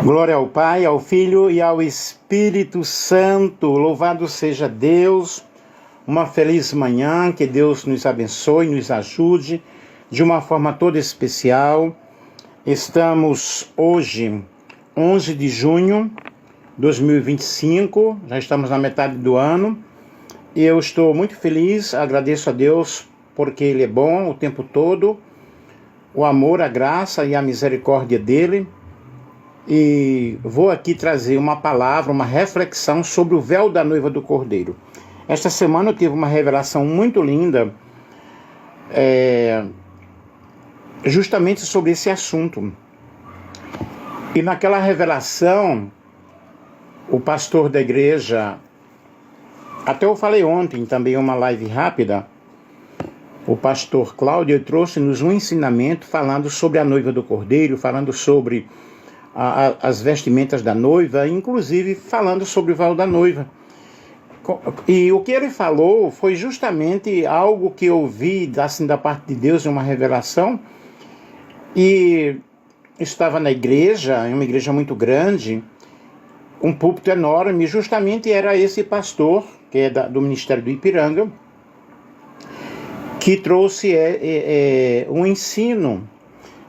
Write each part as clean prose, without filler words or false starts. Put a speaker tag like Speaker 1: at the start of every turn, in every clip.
Speaker 1: Glória ao Pai, ao Filho e ao Espírito Santo. Louvado seja Deus. Uma feliz manhã, que Deus nos abençoe, nos ajude de uma forma toda especial. Estamos hoje, 11 de junho de 2025, já estamos na metade do ano. E eu estou muito feliz, agradeço a Deus porque Ele é bom o tempo todo. O amor, a graça e a misericórdia dEle. E vou aqui trazer uma palavra, uma reflexão sobre o véu da noiva do Cordeiro. Esta semana eu tive uma revelação muito linda, justamente sobre esse assunto. E naquela revelação, o pastor da igreja, até eu falei ontem também uma live rápida, o pastor Cláudio trouxe-nos um ensinamento falando sobre a noiva do Cordeiro, falando sobre as vestimentas da noiva, inclusive falando sobre o véu da noiva. E o que ele falou foi justamente algo que eu vi assim, da parte de Deus, uma revelação. E estava na igreja, em uma igreja muito grande, um púlpito enorme, justamente era esse pastor, que é do Ministério do Ipiranga, que trouxe um ensino.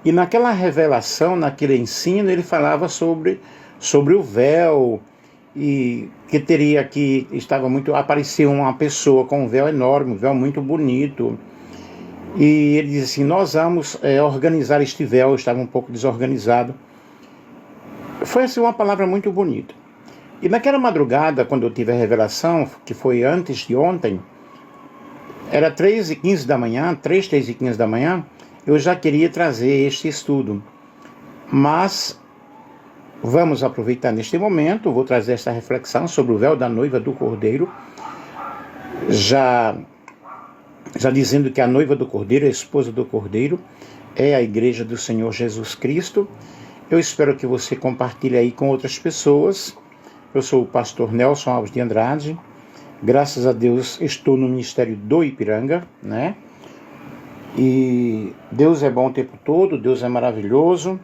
Speaker 1: E naquela revelação, naquele ensino, ele falava sobre o véu, e que apareceu uma pessoa com um véu enorme, um véu muito bonito. E ele disse assim, nós vamos organizar este véu, estava um pouco desorganizado. Foi assim uma palavra muito bonita. E naquela madrugada, quando eu tive a revelação, que foi antes de ontem, era 3h15 da manhã, 3h15 da manhã, eu já queria trazer este estudo, mas vamos aproveitar neste momento, vou trazer esta reflexão sobre o véu da noiva do Cordeiro, já dizendo que a noiva do Cordeiro, a esposa do Cordeiro, é a igreja do Senhor Jesus Cristo. Eu espero que você compartilhe aí com outras pessoas. Eu sou o pastor Nelson Alves de Andrade, graças a Deus estou no Ministério do Ipiranga, né? E Deus é bom o tempo todo, Deus é maravilhoso,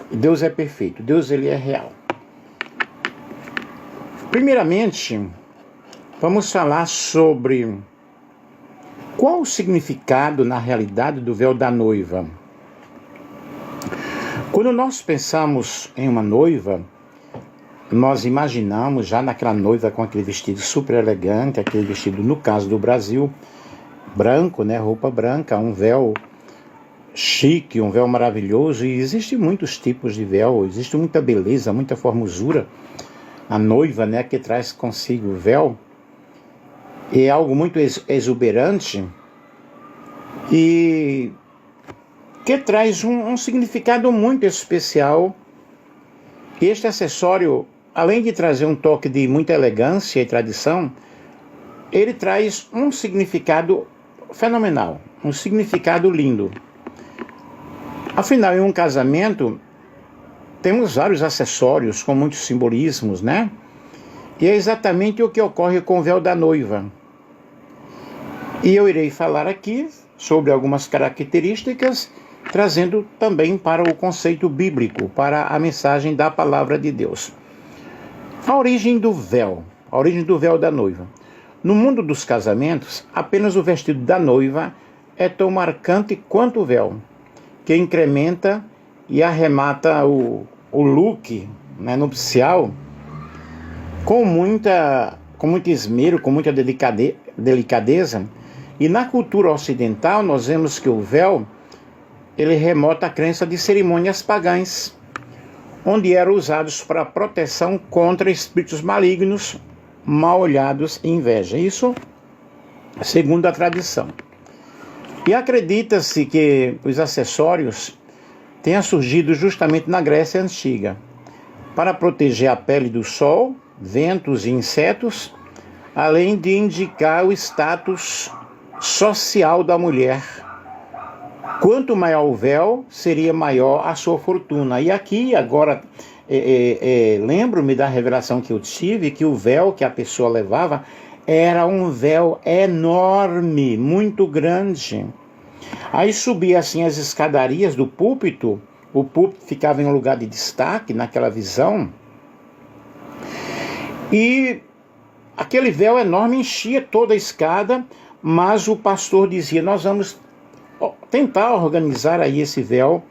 Speaker 1: Deus é perfeito, Deus ele é real. Primeiramente, vamos falar sobre qual o significado na realidade do véu da noiva. Quando nós pensamos em uma noiva, nós imaginamos já naquela noiva com aquele vestido super elegante, aquele vestido, no caso do Brasil, branco, né, roupa branca, um véu chique, um véu maravilhoso. E existem muitos tipos de véu, existe muita beleza, muita formosura. A noiva, né, que traz consigo o véu, é algo muito exuberante e que traz um significado muito especial. Este acessório, além de trazer um toque de muita elegância e tradição, ele traz um significado fenomenal, um significado lindo. Afinal, em um casamento, temos vários acessórios com muitos simbolismos, né? E é exatamente o que ocorre com o véu da noiva. E eu irei falar aqui sobre algumas características, trazendo também para o conceito bíblico, para a mensagem da palavra de Deus. A origem do véu da noiva. No mundo dos casamentos, apenas o vestido da noiva é tão marcante quanto o véu, que incrementa e arremata o look, né, nupcial com muito esmero, com muita delicadeza. E na cultura ocidental nós vemos que o véu ele remota a crença de cerimônias pagãs, onde eram usados para proteção contra espíritos malignos, mal olhados e inveja. Isso segundo a tradição. E acredita-se que os acessórios tenham surgido justamente na Grécia Antiga, para proteger a pele do sol, ventos e insetos, além de indicar o status social da mulher. Quanto maior o véu, seria maior a sua fortuna. E aqui, agora, lembro-me da revelação que eu tive, que o véu que a pessoa levava era um véu enorme, muito grande. Aí subia assim as escadarias do púlpito o púlpito ficava em um lugar de destaque naquela visão, e aquele véu enorme enchia toda a escada, mas o pastor dizia: nós vamos tentar organizar aí esse véu.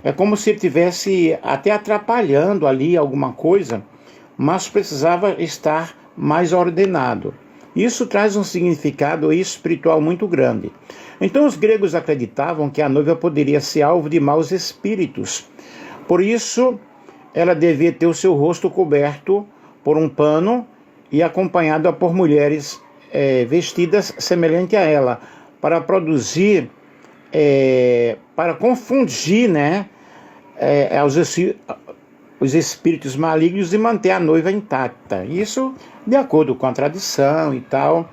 Speaker 1: É como se ele estivesse até atrapalhando ali alguma coisa, mas precisava estar mais ordenado. Isso traz um significado espiritual muito grande. Então os gregos acreditavam que a noiva poderia ser alvo de maus espíritos. Por isso, ela devia ter o seu rosto coberto por um pano e acompanhada por mulheres vestidas semelhante a ela, para produzir, para confundir, né, os espíritos malignos e manter a noiva intacta. Isso de acordo com a tradição e tal.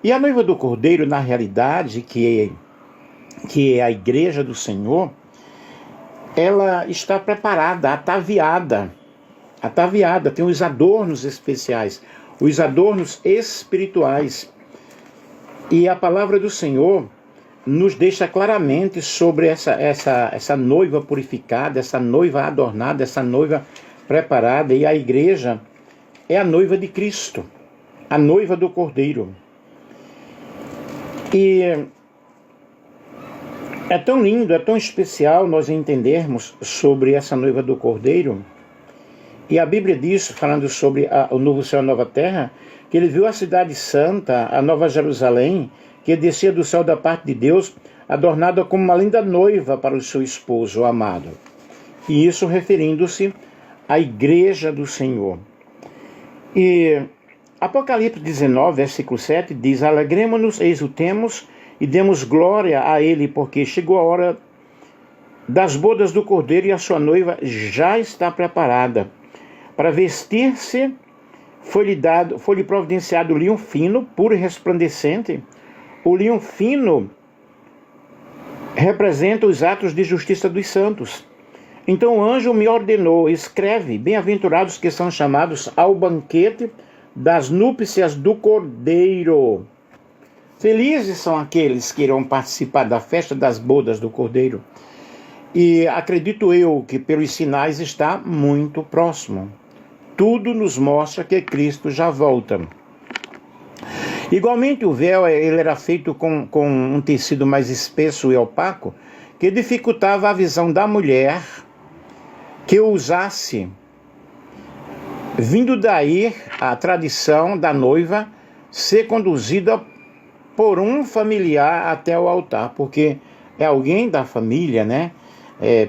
Speaker 1: E a noiva do Cordeiro, na realidade, que é a igreja do Senhor, ela está preparada, ataviada, tem os adornos especiais, os adornos espirituais. E a palavra do Senhor nos deixa claramente sobre essa noiva purificada, essa noiva adornada, essa noiva preparada. E a igreja é a noiva de Cristo, a noiva do Cordeiro. E é tão lindo, é tão especial nós entendermos sobre essa noiva do Cordeiro. E a Bíblia diz, falando sobre o novo céu e a nova terra, que ele viu a cidade santa, a nova Jerusalém, que descia do céu da parte de Deus, adornada como uma linda noiva para o seu esposo, o amado. E isso referindo-se à igreja do Senhor. E Apocalipse 19, versículo 7 diz: alegremo-nos, exultemos e demos glória a ele, porque chegou a hora das bodas do Cordeiro e a sua noiva já está preparada. Para vestir-se, foi-lhe providenciado linho fino, puro e resplandecente. O linho fino representa os atos de justiça dos santos. Então o anjo me ordenou: escreve, bem-aventurados que são chamados ao banquete das núpcias do Cordeiro. Felizes são aqueles que irão participar da festa das bodas do Cordeiro. E acredito eu que pelos sinais está muito próximo. Tudo nos mostra que Cristo já volta. Igualmente o véu ele era feito com um tecido mais espesso e opaco, que dificultava a visão da mulher que o usasse. Vindo daí a tradição da noiva ser conduzida por um familiar até o altar, porque é alguém da família, né?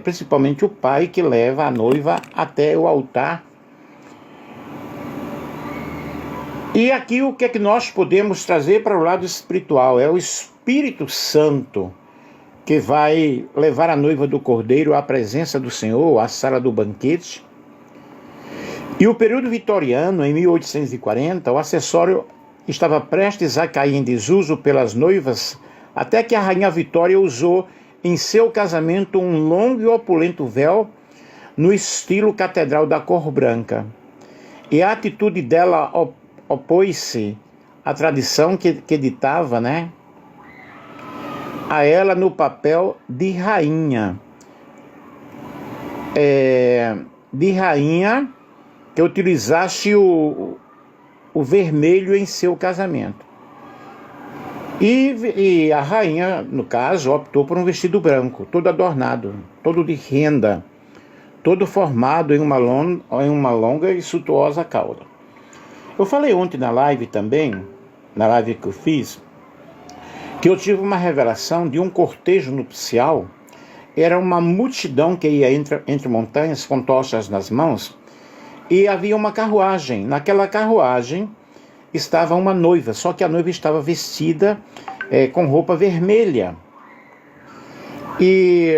Speaker 1: Principalmente o pai, que leva a noiva até o altar. E aqui o que é que nós podemos trazer para o lado espiritual? É o Espírito Santo que vai levar a noiva do Cordeiro à presença do Senhor, à sala do banquete. E o período vitoriano, em 1840, o acessório estava prestes a cair em desuso pelas noivas, até que a rainha Vitória usou em seu casamento um longo e opulento véu no estilo catedral da cor branca. E a atitude dela opôs-se à tradição que ditava, né, a ela no papel de rainha. Que utilizasse o vermelho em seu casamento. E a rainha, no caso, optou por um vestido branco, todo adornado, todo de renda, todo formado em uma longa e suntuosa cauda. Eu falei ontem na live também, na live que eu fiz, que eu tive uma revelação de um cortejo nupcial. Era uma multidão que ia entre montanhas com tochas nas mãos, e havia uma carruagem. Naquela carruagem estava uma noiva, só que a noiva estava vestida com roupa vermelha e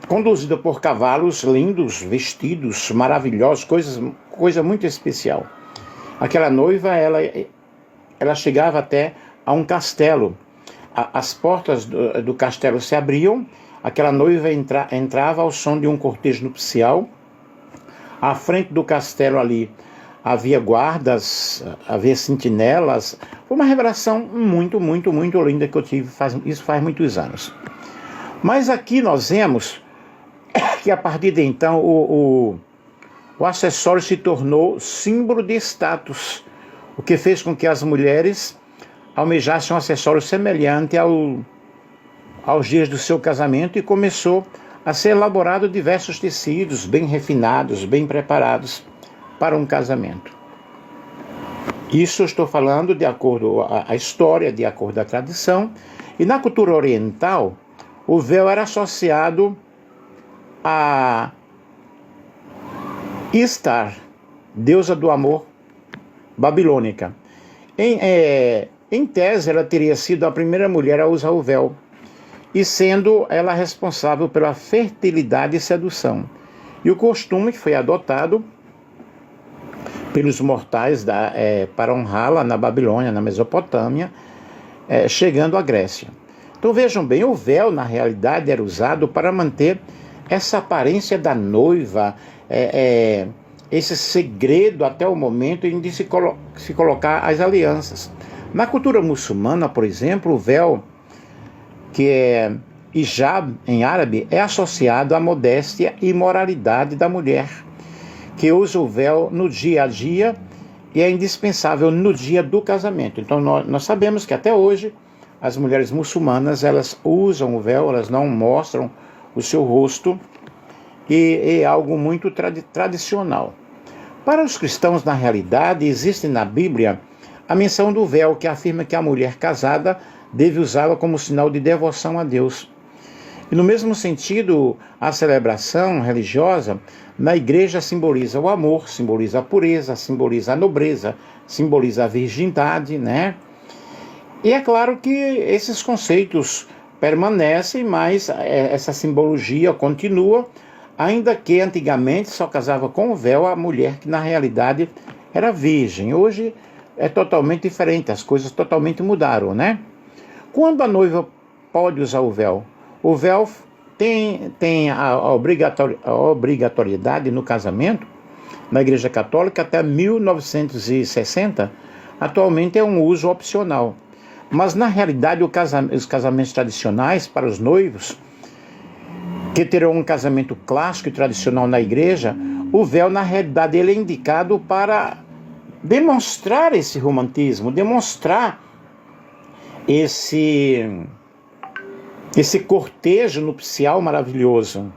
Speaker 1: conduzida por cavalos lindos, vestidos maravilhosos, coisa muito especial. Aquela noiva, ela chegava até a um castelo. As portas do castelo se abriam, aquela noiva entrava ao som de um cortejo nupcial. À frente do castelo ali havia guardas, havia sentinelas. Foi uma revelação muito, muito, muito linda que eu tive, isso faz muitos anos. Mas aqui nós vemos que a partir de então o acessório se tornou símbolo de status, o que fez com que as mulheres almejassem um acessório semelhante aos dias do seu casamento, e começou a ser elaborado diversos tecidos bem refinados, bem preparados para um casamento. Isso eu estou falando de acordo com a história, de acordo com a tradição. E na cultura oriental, o véu era associado a Istar, deusa do amor babilônica. Em tese, ela teria sido a primeira mulher a usar o véu, e sendo ela responsável pela fertilidade e sedução. E o costume foi adotado pelos mortais para honrá-la na Babilônia, na Mesopotâmia, chegando à Grécia. Então vejam bem, o véu na realidade era usado para manter essa aparência da noiva, esse segredo até o momento em de se colocar as alianças. Na cultura muçulmana, por exemplo, o véu, que é hijab em árabe, é associado à modéstia e moralidade da mulher, que usa o véu no dia a dia e é indispensável no dia do casamento. Então nós sabemos que até hoje as mulheres muçulmanas, elas usam o véu, elas não mostram o seu rosto, e é algo muito tradicional. Para os cristãos, na realidade, existe na Bíblia a menção do véu, que afirma que a mulher casada deve usá-lo como sinal de devoção a Deus. E no mesmo sentido, a celebração religiosa na igreja simboliza o amor, simboliza a pureza, simboliza a nobreza, simboliza a virgindade, né? E é claro que esses conceitos permanecem, mas essa simbologia continua, ainda que antigamente só casava com o véu a mulher que na realidade era virgem. Hoje é totalmente diferente, as coisas totalmente mudaram, né? Quando a noiva pode usar o véu? O véu tem a obrigatoriedade no casamento, na Igreja Católica, até 1960, atualmente é um uso opcional. Mas na realidade os casamentos tradicionais para os noivos, que terão um casamento clássico e tradicional na igreja, o véu na realidade ele é indicado para demonstrar esse romantismo, demonstrar esse cortejo nupcial maravilhoso.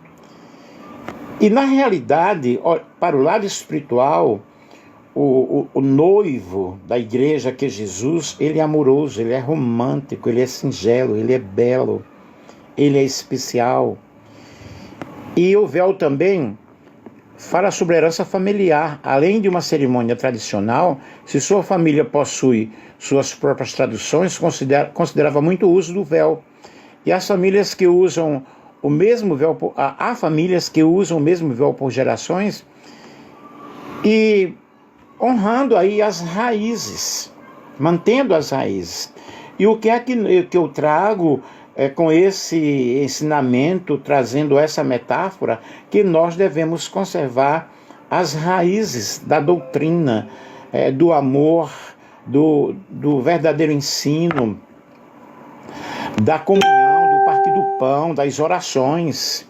Speaker 1: E na realidade, para o lado espiritual, o noivo da igreja, que é Jesus, ele é amoroso, ele é romântico, ele é singelo, ele é belo, ele é especial. E o véu também fala sobre a herança familiar. Além de uma cerimônia tradicional, se sua família possui suas próprias tradições, considerava muito o uso do véu. E as famílias que usam o mesmo véu, há famílias que usam o mesmo véu por gerações, e honrando aí as raízes, mantendo as raízes. E o que é que eu trago com esse ensinamento, trazendo essa metáfora, que nós devemos conservar as raízes da doutrina, do amor, do verdadeiro ensino, da comunhão, do partir do pão, das orações.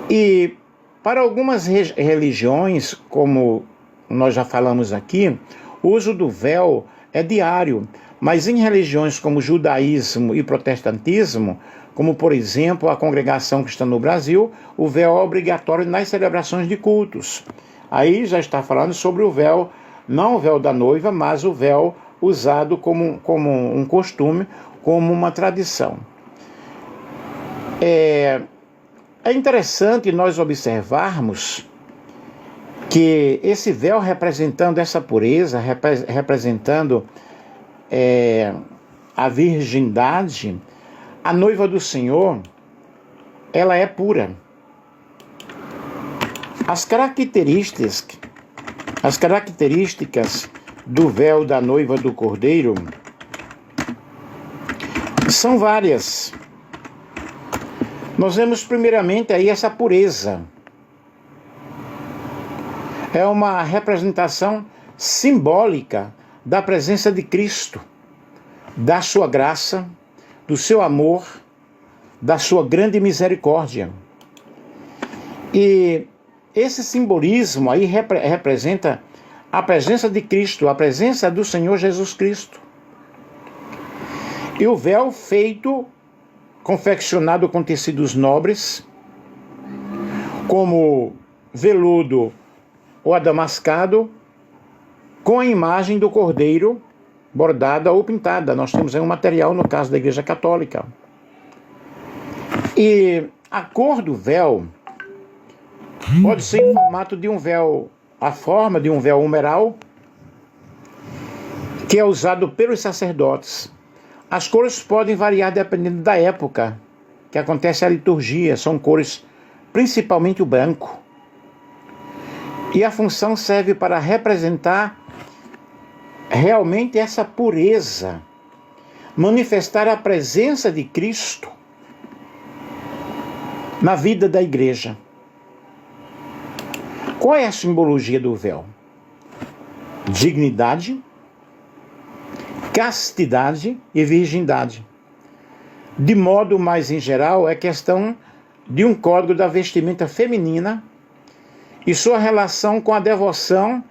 Speaker 1: E para algumas religiões, como nós já falamos aqui, o uso do véu é diário, mas em religiões como o judaísmo e protestantismo, como por exemplo a Congregação Cristã no Brasil, o véu é obrigatório nas celebrações de cultos. Aí já está falando sobre o véu, não o véu da noiva, mas o véu usado como um costume, como uma tradição. É interessante nós observarmos que esse véu representando essa pureza, representando a virgindade, a noiva do Senhor, ela é pura. As características do véu da noiva do Cordeiro são várias. Nós vemos primeiramente aí essa pureza. É uma representação simbólica da presença de Cristo, da sua graça, do seu amor, da sua grande misericórdia. E esse simbolismo aí representa a presença de Cristo, a presença do Senhor Jesus Cristo. E o véu feito, confeccionado com tecidos nobres, como veludo ou adamascado, com a imagem do cordeiro bordada ou pintada. Nós temos aí um material no caso da Igreja Católica. E a cor do véu pode ser em formato de um véu, a forma de um véu humeral, que é usado pelos sacerdotes. As cores podem variar dependendo da época que acontece a liturgia. São cores, principalmente o branco. E a função serve para representar realmente essa pureza, manifestar a presença de Cristo na vida da igreja. Qual é a simbologia do véu? Dignidade, castidade e virgindade. De modo mais em geral, é questão de um código da vestimenta feminina e sua relação com a devoção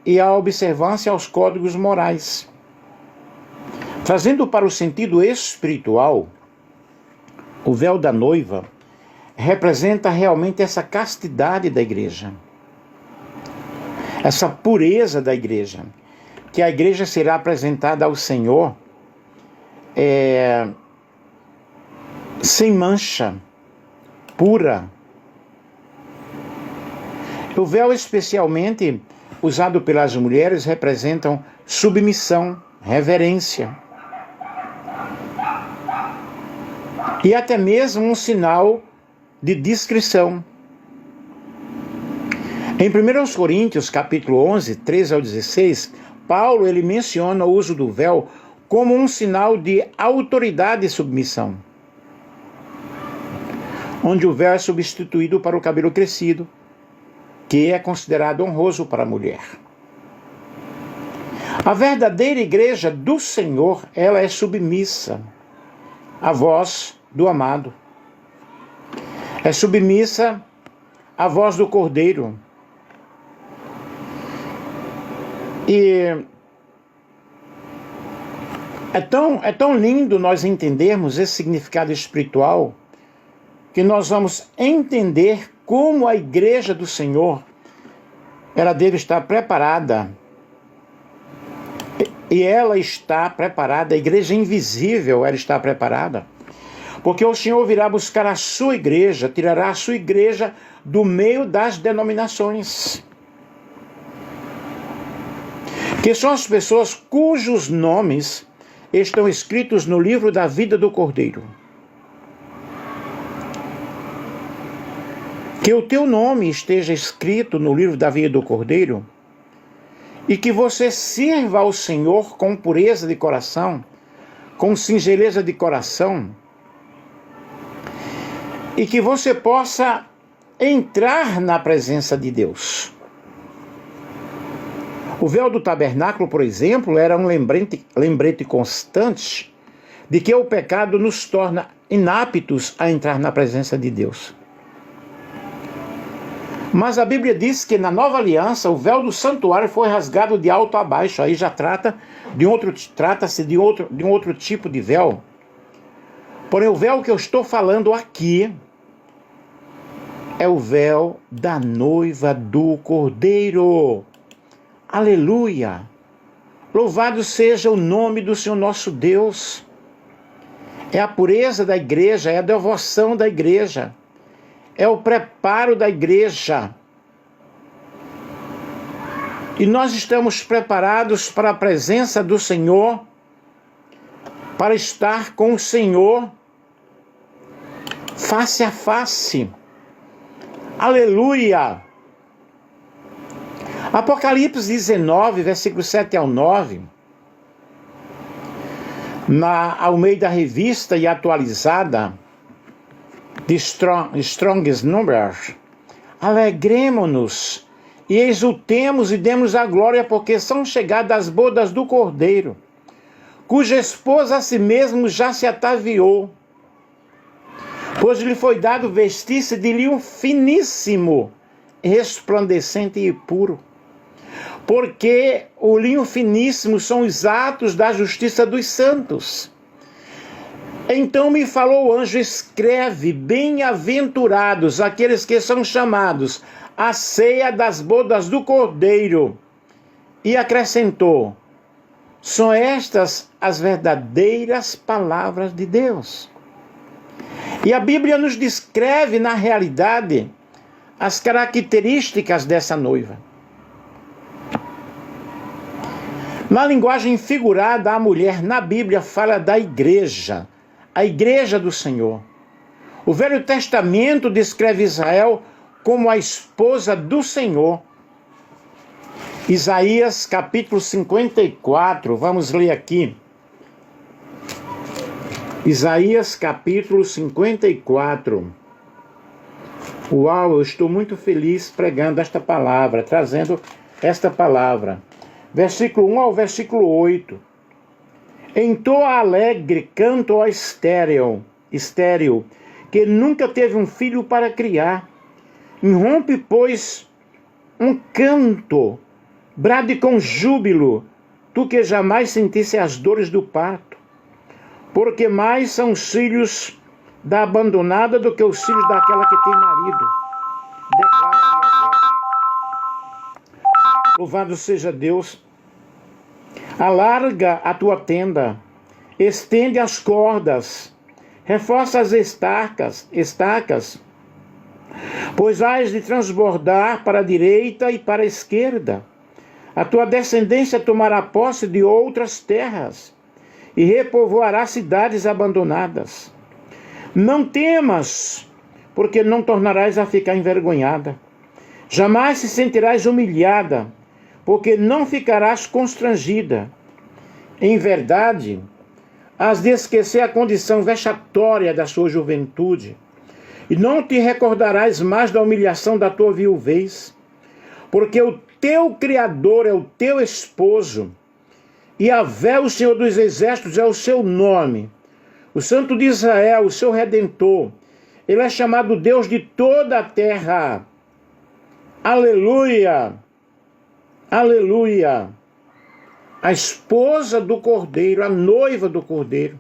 Speaker 1: e a observância aos códigos morais. Trazendo para o sentido espiritual, o véu da noiva representa realmente essa castidade da igreja, essa pureza da igreja, que a igreja será apresentada ao Senhor sem mancha, pura. O véu, especialmente usado pelas mulheres, representam submissão, reverência e até mesmo um sinal de discrição. Em 1 Coríntios, capítulo 11, 13 ao 16, Paulo ele menciona o uso do véu como um sinal de autoridade e submissão, onde o véu é substituído para o cabelo crescido, que é considerado honroso para a mulher. A verdadeira igreja do Senhor, ela é submissa à voz do amado. É submissa à voz do Cordeiro. E é tão lindo nós entendermos esse significado espiritual, que nós vamos entender como a igreja do Senhor, ela deve estar preparada. E ela está preparada, a igreja invisível, ela está preparada. Porque o Senhor virá buscar a sua igreja, tirará a sua igreja do meio das denominações, que são as pessoas cujos nomes estão escritos no livro da vida do Cordeiro. Que o teu nome esteja escrito no livro da vida do Cordeiro e que você sirva ao Senhor com pureza de coração, com singeleza de coração, e que você possa entrar na presença de Deus. O véu do tabernáculo, por exemplo, era um lembrete constante de que o pecado nos torna inaptos a entrar na presença de Deus. Mas a Bíblia diz que na nova aliança o véu do santuário foi rasgado de alto a baixo. Aí já trata-se de um outro tipo de véu. Porém, o véu que eu estou falando aqui é o véu da noiva do Cordeiro. Aleluia! Louvado seja o nome do Senhor nosso Deus. É a pureza da igreja, é a devoção da igreja, é o preparo da igreja. E nós estamos preparados para a presença do Senhor, para estar com o Senhor face a face. Aleluia! Apocalipse 19, versículos 7 ao 9, na Almeida Revista e Atualizada, de Strong's Numbers: alegremo-nos e exultemos e demos a glória, porque são chegadas as bodas do Cordeiro, cuja esposa a si mesmo já se ataviou. Pois lhe foi dado vestir-se de linho finíssimo, resplandecente e puro. Porque o linho finíssimo são os atos da justiça dos santos. Então me falou o anjo: escreve, bem-aventurados aqueles que são chamados à ceia das bodas do Cordeiro. E acrescentou: são estas as verdadeiras palavras de Deus. E a Bíblia nos descreve, na realidade, as características dessa noiva. Na linguagem figurada, a mulher na Bíblia fala da igreja, a igreja do Senhor. O Velho Testamento descreve Israel como a esposa do Senhor. Isaías capítulo 54, vamos ler aqui. Isaías capítulo 54. Uau, eu estou muito feliz pregando esta palavra, trazendo esta palavra. Versículo 1 ao versículo 8. Entoa alegre canto ao estéril, que nunca teve um filho para criar. Irrompe, pois, um canto, brade com júbilo, tu que jamais sentisse as dores do parto. Porque mais são os filhos da abandonada do que os filhos daquela que tem marido. Declara Louvado seja Deus. Alarga a tua tenda, estende as cordas, reforça as estacas, pois hás de transbordar para a direita e para a esquerda. A tua descendência tomará posse de outras terras e repovoará cidades abandonadas. Não temas, porque não tornarás a ficar envergonhada. Jamais se sentirás humilhada, porque não ficarás constrangida. Em verdade, has de esquecer a condição vexatória da sua juventude, e não te recordarás mais da humilhação da tua viuvez, porque o teu Criador é o teu esposo, e Yahvé, o Senhor dos Exércitos, é o seu nome. O Santo de Israel, o seu Redentor, ele é chamado Deus de toda a terra. Aleluia! Aleluia! A esposa do Cordeiro, a noiva do Cordeiro.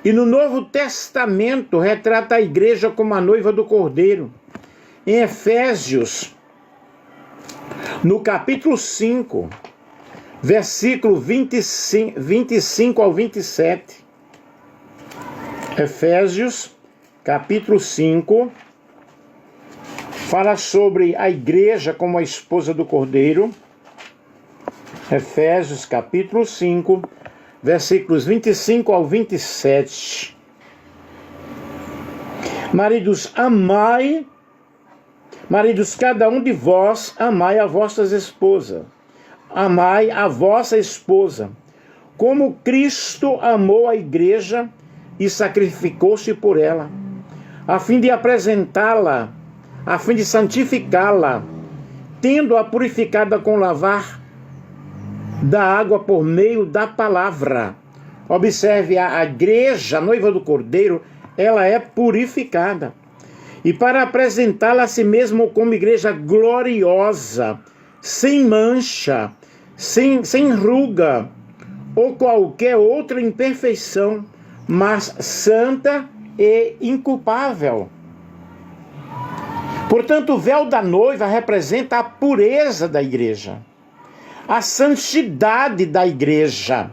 Speaker 1: E no Novo Testamento retrata a igreja como a noiva do Cordeiro. Em Efésios, no capítulo 5, versículo 25 ao 27. Efésios, capítulo 5, fala sobre a igreja como a esposa do Cordeiro. Efésios, capítulo 5, versículos 25 ao 27. Maridos, cada um de vós, amai a vossas esposas. Amai a vossa esposa, como Cristo amou a igreja e sacrificou-se por ela, a fim de apresentá-la, a fim de santificá-la, tendo-a purificada com lavar da água por meio da palavra. Observe, a igreja, a noiva do Cordeiro, ela é purificada. E para apresentá-la a si mesma como igreja gloriosa, sem mancha, sem ruga, ou qualquer outra imperfeição, mas santa e inculpável. Portanto, o véu da noiva representa a pureza da igreja, a santidade da igreja.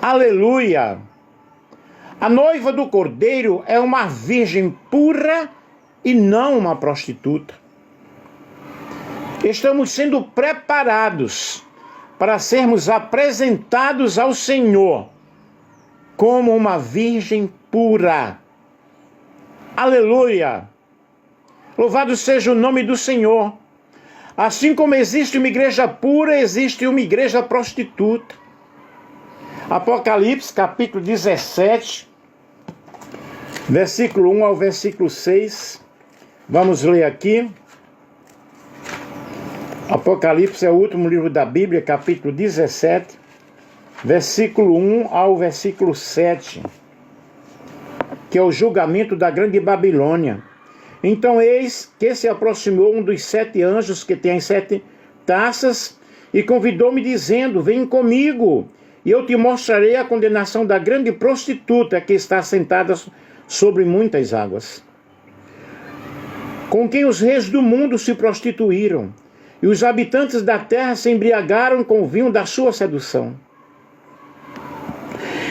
Speaker 1: Aleluia! A noiva do Cordeiro é uma virgem pura e não uma prostituta. Estamos sendo preparados para sermos apresentados ao Senhor como uma virgem pura. Aleluia! Louvado seja o nome do Senhor. Assim como existe uma igreja pura, existe uma igreja prostituta. Apocalipse, capítulo 17, versículo 1 ao versículo 6. Vamos ler aqui. Apocalipse é o último livro da Bíblia, capítulo 17, versículo 1 ao versículo 7. que é o julgamento da grande Babilônia. Então eis que se aproximou um dos 7 anjos que tem as 7 taças e convidou-me dizendo: vem comigo e eu te mostrarei a condenação da grande prostituta que está sentada sobre muitas águas, com quem os reis do mundo se prostituíram, e os habitantes da terra se embriagaram com o vinho da sua sedução.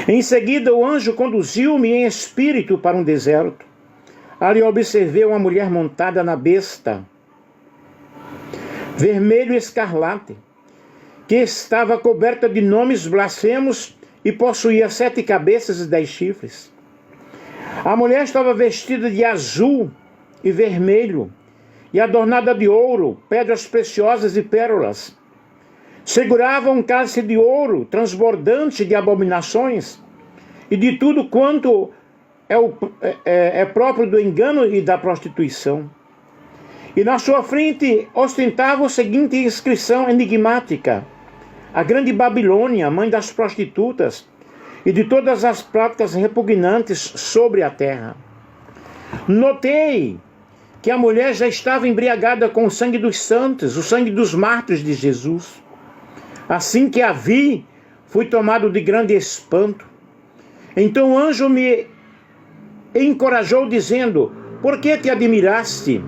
Speaker 1: Em seguida o anjo conduziu-me em espírito para um deserto. Ali observei uma mulher montada na besta, vermelho e escarlate, que estava coberta de nomes blasfemos e possuía 7 cabeças e 10 chifres. A mulher estava vestida de azul e vermelho, e adornada de ouro, pedras preciosas e pérolas. Segurava um cálice de ouro transbordante de abominações e de tudo quanto é próprio do engano e da prostituição. E na sua frente ostentava a seguinte inscrição enigmática: a grande Babilônia, mãe das prostitutas e de todas as práticas repugnantes sobre a terra. Notei que a mulher já estava embriagada com o sangue dos santos, o sangue dos mártires de Jesus. Assim que a vi, fui tomado de grande espanto. Então o anjo me encorajou, dizendo: por que te admiraste?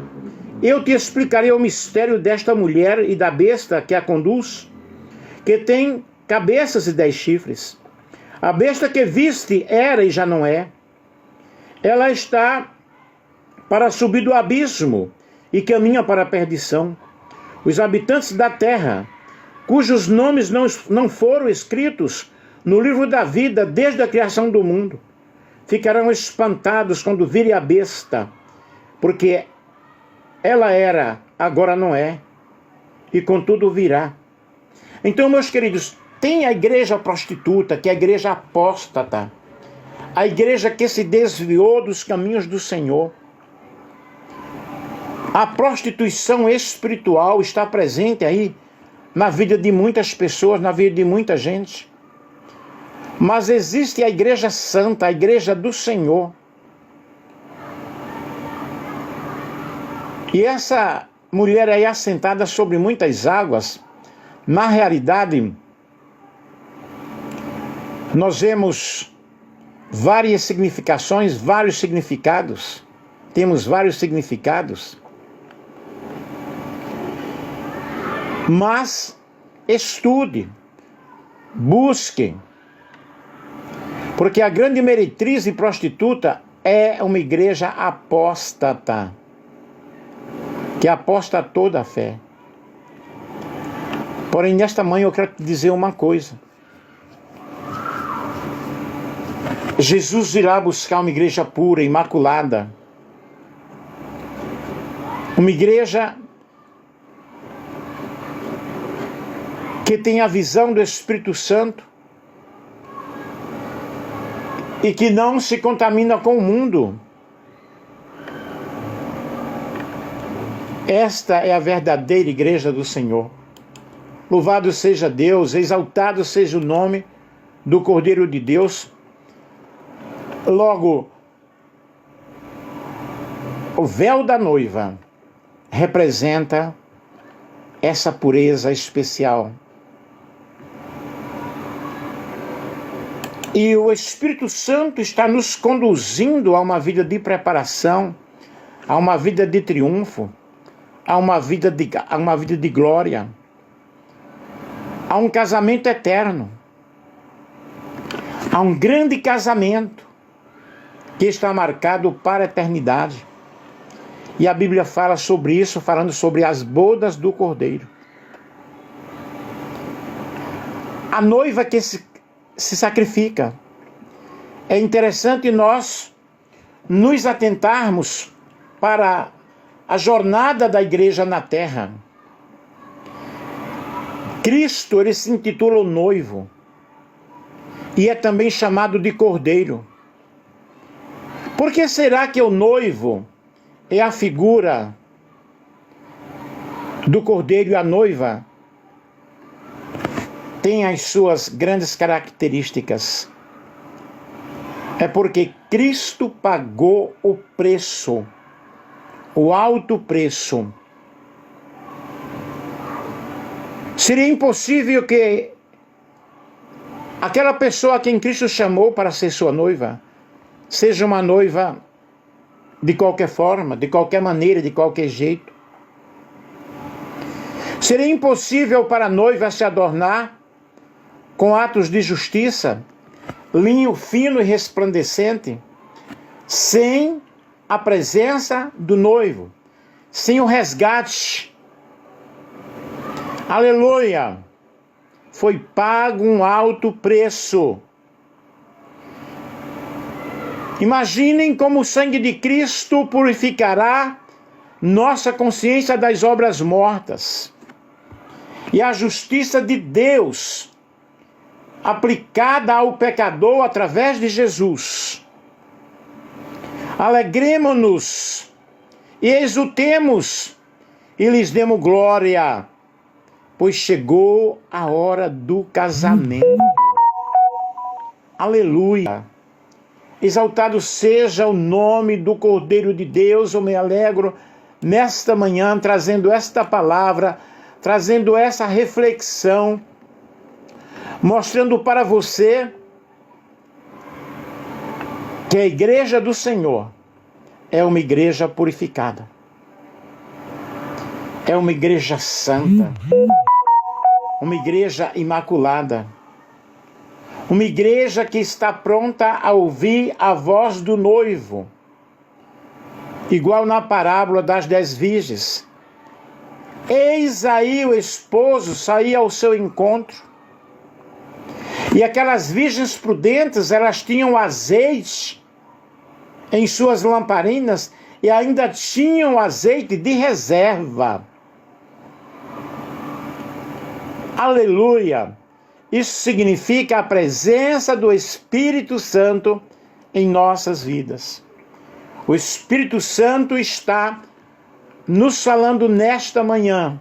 Speaker 1: Eu te explicarei o mistério desta mulher e da besta que a conduz, que tem cabeças e 10 chifres. A besta que viste era e já não é. Ela está para subir do abismo e caminha para a perdição. Os habitantes da terra, cujos nomes não foram escritos no livro da vida desde a criação do mundo, ficarão espantados quando virem a besta, porque ela era, agora não é, e contudo virá. Então, meus queridos, tem a igreja prostituta, que é a igreja apóstata, a igreja que se desviou dos caminhos do Senhor. A prostituição espiritual está presente aí na vida de muitas pessoas, na vida de muita gente. Mas existe a igreja santa, a igreja do Senhor. E essa mulher aí assentada sobre muitas águas, na realidade, nós vemos várias significações, vários significados. Temos vários significados. Mas estude, busque, porque a grande meretriz e prostituta é uma igreja apóstata, que apostatou da fé. Porém, nesta manhã eu quero te dizer uma coisa. Jesus irá buscar uma igreja pura, imaculada, uma igreja que tem a visão do Espírito Santo e que não se contamina com o mundo. Esta é a verdadeira igreja do Senhor. Louvado seja Deus, exaltado seja o nome do Cordeiro de Deus. Logo, o véu da noiva representa essa pureza especial. E o Espírito Santo está nos conduzindo a uma vida de preparação, a uma vida de triunfo, a uma vida de glória, a um casamento eterno, a um grande casamento que está marcado para a eternidade. E a Bíblia fala sobre isso, falando sobre as bodas do Cordeiro. A noiva que se sacrifica. É interessante nós nos atentarmos para a jornada da igreja na terra. Cristo, ele se intitula o noivo e é também chamado de Cordeiro. Por que será que o noivo é a figura do Cordeiro e a noiva tem as suas grandes características? é porque Cristo pagou o preço, o alto preço. Seria impossível que aquela pessoa a quem Cristo chamou para ser sua noiva seja uma noiva de qualquer forma, de qualquer maneira, de qualquer jeito. Seria impossível para a noiva se adornar com atos de justiça, linho fino e resplandecente, sem a presença do noivo, sem o resgate. Aleluia! Foi pago um alto preço. Imaginem como o sangue de Cristo purificará nossa consciência das obras mortas. E a justiça de Deus aplicada ao pecador através de Jesus. Alegremo-nos e exultemos e lhes demos glória, pois chegou a hora do casamento. Aleluia! Exaltado seja o nome do Cordeiro de Deus. Eu me alegro nesta manhã trazendo esta palavra, trazendo essa reflexão, mostrando para você que a igreja do Senhor é uma igreja purificada. É uma igreja santa. Uma igreja imaculada. Uma igreja que está pronta a ouvir a voz do noivo. Igual na parábola das 10 virgens. Eis aí o esposo sair ao seu encontro. E aquelas virgens prudentes, elas tinham azeite em suas lamparinas e ainda tinham azeite de reserva. Aleluia! Isso significa a presença do Espírito Santo em nossas vidas. O Espírito Santo está nos falando nesta manhã.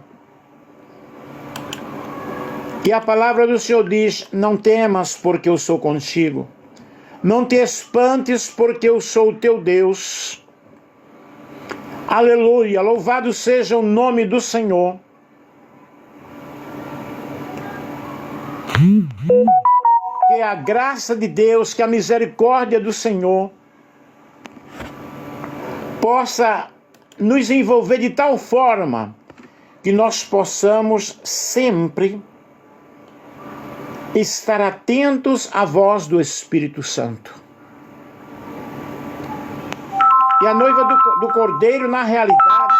Speaker 1: E a palavra do Senhor diz: não temas, porque eu sou contigo. Não te espantes, porque eu sou o teu Deus. Aleluia! Louvado seja o nome do Senhor. Que a graça de Deus, que a misericórdia do Senhor possa nos envolver de tal forma que nós possamos sempre estar atentos à voz do Espírito Santo. E a noiva do Cordeiro, na realidade,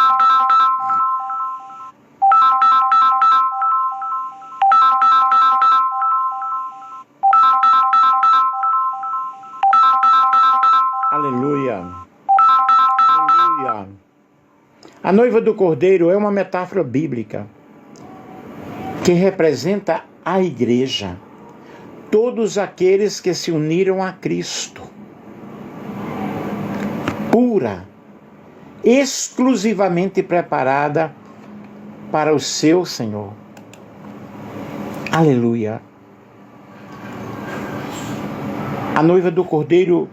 Speaker 1: aleluia, aleluia. A noiva do Cordeiro é uma metáfora bíblica que representa a igreja, todos aqueles que se uniram a Cristo, pura, exclusivamente preparada para o seu Senhor. Aleluia. A noiva do Cordeiro,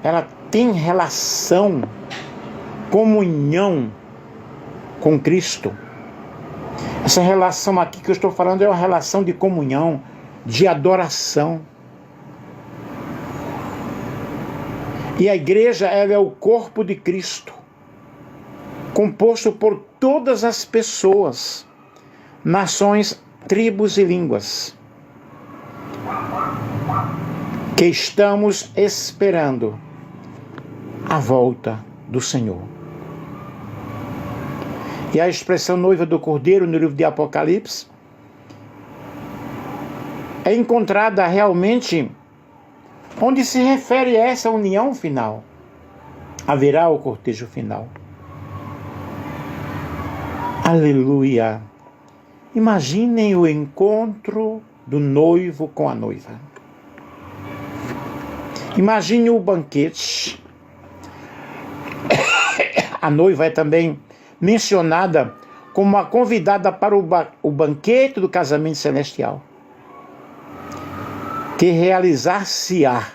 Speaker 1: ela tem relação, comunhão com Cristo. Essa relação aqui que eu estou falando é uma relação de comunhão, de adoração. E a igreja, ela é o corpo de Cristo, composto por todas as pessoas, nações, tribos e línguas, que estamos esperando a volta do Senhor. E a expressão noiva do Cordeiro no livro de Apocalipse é encontrada realmente onde se refere a essa união final. Haverá o cortejo final. Aleluia! Imaginem o encontro do noivo com a noiva. Imagine o banquete. A noiva é também mencionada como a convidada para o banquete do casamento celestial, que realizar-se-á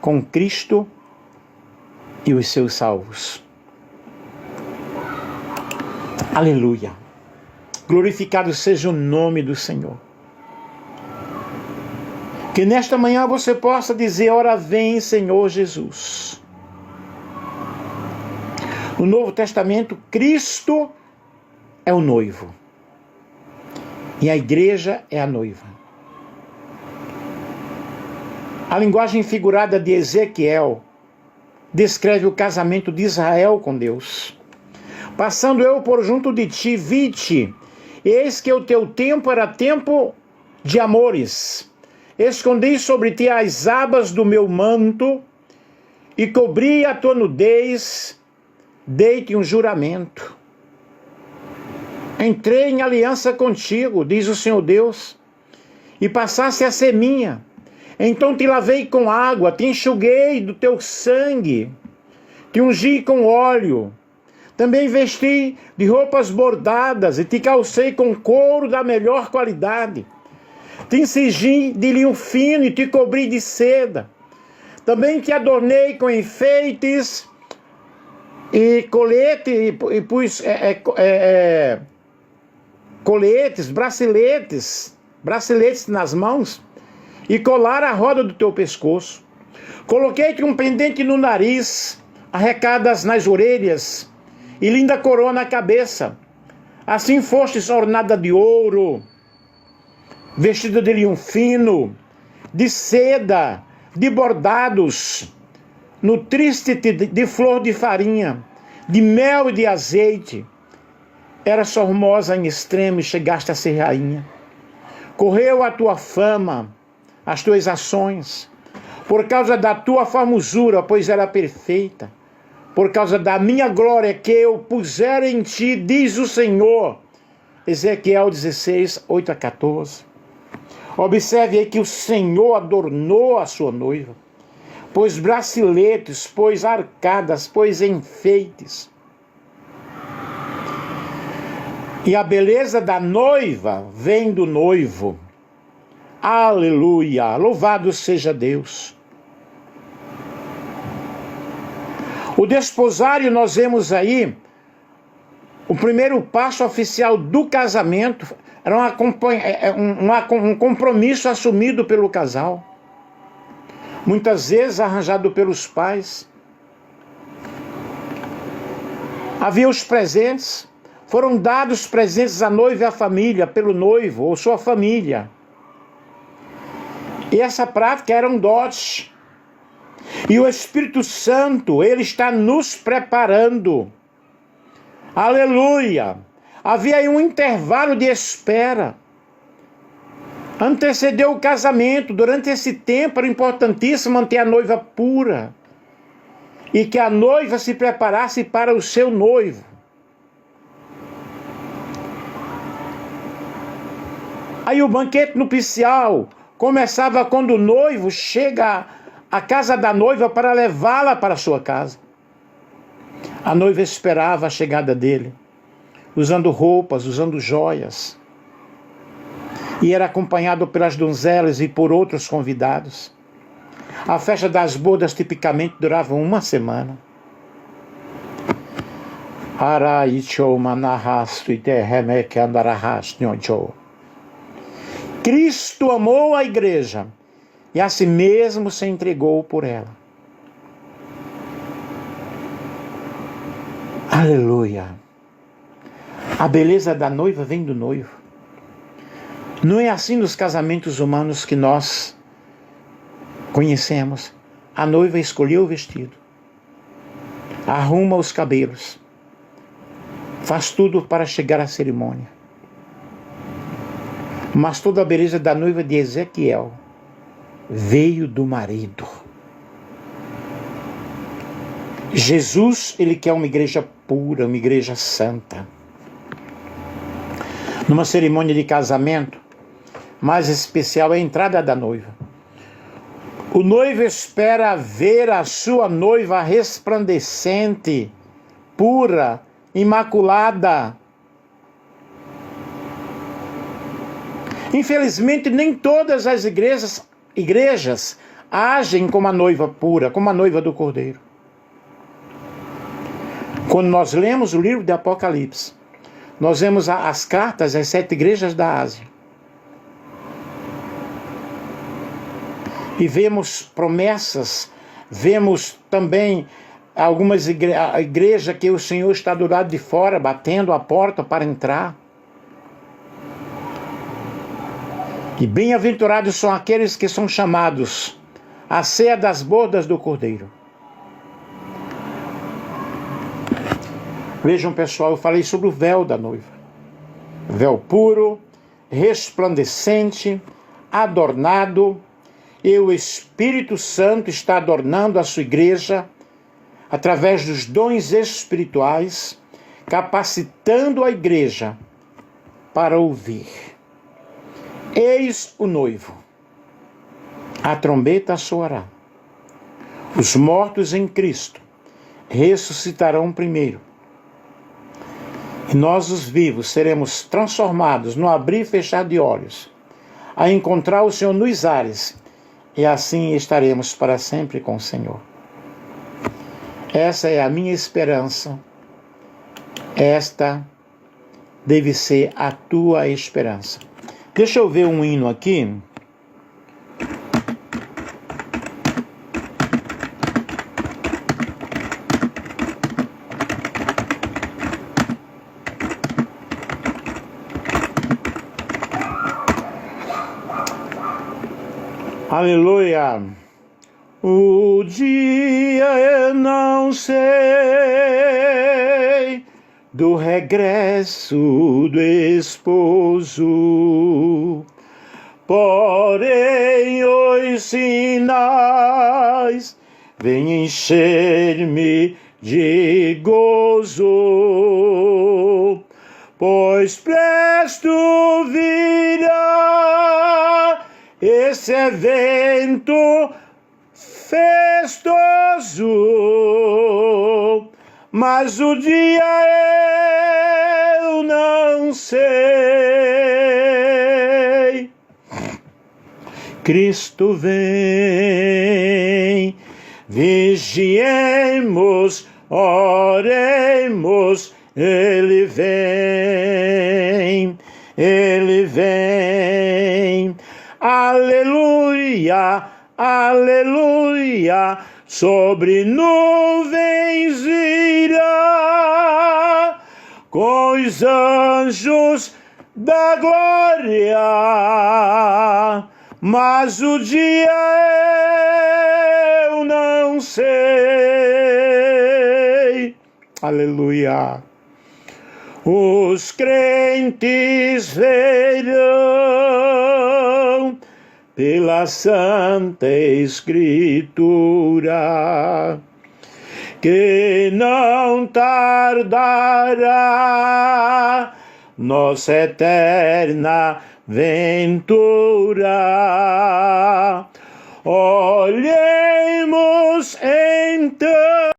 Speaker 1: com Cristo e os seus salvos. Aleluia! Glorificado seja o nome do Senhor. Que nesta manhã você possa dizer: ora vem, Senhor Jesus. No Novo Testamento, Cristo é o noivo e a igreja é a noiva. A linguagem figurada de Ezequiel descreve o casamento de Israel com Deus. Passando eu por junto de ti, vi-te, eis que o teu tempo era tempo de amores. Escondi sobre ti as abas do meu manto e cobri a tua nudez, dei-te um juramento. Entrei em aliança contigo, diz o Senhor Deus, e passaste a ser minha. Então te lavei com água, te enxuguei do teu sangue, te ungi com óleo. Também vesti de roupas bordadas e te calcei com couro da melhor qualidade. Te cingi de linho fino e te cobri de seda. Também te adornei com enfeites e colete, e pus coletes, braceletes nas mãos e colar a roda do teu pescoço. Coloquei-te um pendente no nariz, arrecadas nas orelhas e linda coroa na cabeça. Assim fostes ornada de ouro, vestida de linho fino, de seda, de bordados, nutriste-te de flor de farinha, de mel e de azeite. Eras formosa em extremo e chegaste a ser rainha. Correu a tua fama, as tuas ações, por causa da tua formosura, pois era perfeita, por causa da minha glória que eu puser em ti, diz o Senhor. Ezequiel 16, 8 a 14. Observe aí que o Senhor adornou a sua noiva, pôs braceletes, pôs arcadas, pôs enfeites. E a beleza da noiva vem do noivo. Aleluia! Louvado seja Deus. O desposário, nós vemos aí, o primeiro passo oficial do casamento, era um compromisso assumido pelo casal. Muitas vezes arranjado pelos pais. Havia os presentes. Foram dados presentes à noiva e à família, pelo noivo ou sua família. E essa prática era um dote. E o Espírito Santo, ele está nos preparando. Aleluia! Havia aí um intervalo de espera. Antecedeu o casamento. Durante esse tempo era importantíssimo manter a noiva pura. E que a noiva se preparasse para o seu noivo. Aí o banquete nupcial começava quando o noivo chega à casa da noiva para levá-la para a sua casa. A noiva esperava a chegada dele, usando roupas, usando joias. E era acompanhado pelas donzelas e por outros convidados. A festa das bodas tipicamente durava uma semana. Cristo amou a igreja e a si mesmo se entregou por ela. Aleluia! A beleza da noiva vem do noivo. Não é assim nos casamentos humanos que nós conhecemos. A noiva escolheu o vestido, arruma os cabelos, faz tudo para chegar à cerimônia. Mas toda a beleza da noiva de Ezequiel veio do marido. Jesus, ele quer uma igreja pura, uma igreja santa. Numa cerimônia de casamento, mais especial é a entrada da noiva. O noivo espera ver a sua noiva resplandecente, pura, imaculada. Infelizmente, nem todas as igrejas agem como a noiva pura, como a noiva do Cordeiro. Quando nós lemos o livro de Apocalipse, nós vemos as cartas às 7 igrejas da Ásia. E vemos promessas, vemos também algumas igrejas que o Senhor está do lado de fora, batendo a porta para entrar. E bem-aventurados são aqueles que são chamados à ceia das bodas do Cordeiro. Vejam, pessoal, eu falei sobre o véu da noiva. Véu puro, resplandecente, adornado, e o Espírito Santo está adornando a sua igreja através dos dons espirituais, capacitando a igreja para ouvir. Eis o noivo, a trombeta soará, os mortos em Cristo ressuscitarão primeiro, e nós os vivos seremos transformados no abrir e fechar de olhos, a encontrar o Senhor nos ares, e assim estaremos para sempre com o Senhor. Essa é a minha esperança. Esta deve ser a tua esperança. Deixa eu ver um hino aqui. Aleluia! O dia eu não sei do regresso do esposo, porém os sinais vêm encher-me de gozo, pois presto virá esse evento festoso, mas o dia eu não sei. Cristo vem, vigiemos, oremos, Ele vem, Ele vem. Aleluia, aleluia, sobre nuvens virá, com os anjos da glória, mas o dia eu não sei. Aleluia. Os crentes verão pela Santa Escritura que não tardará nossa eterna ventura. Olhemos então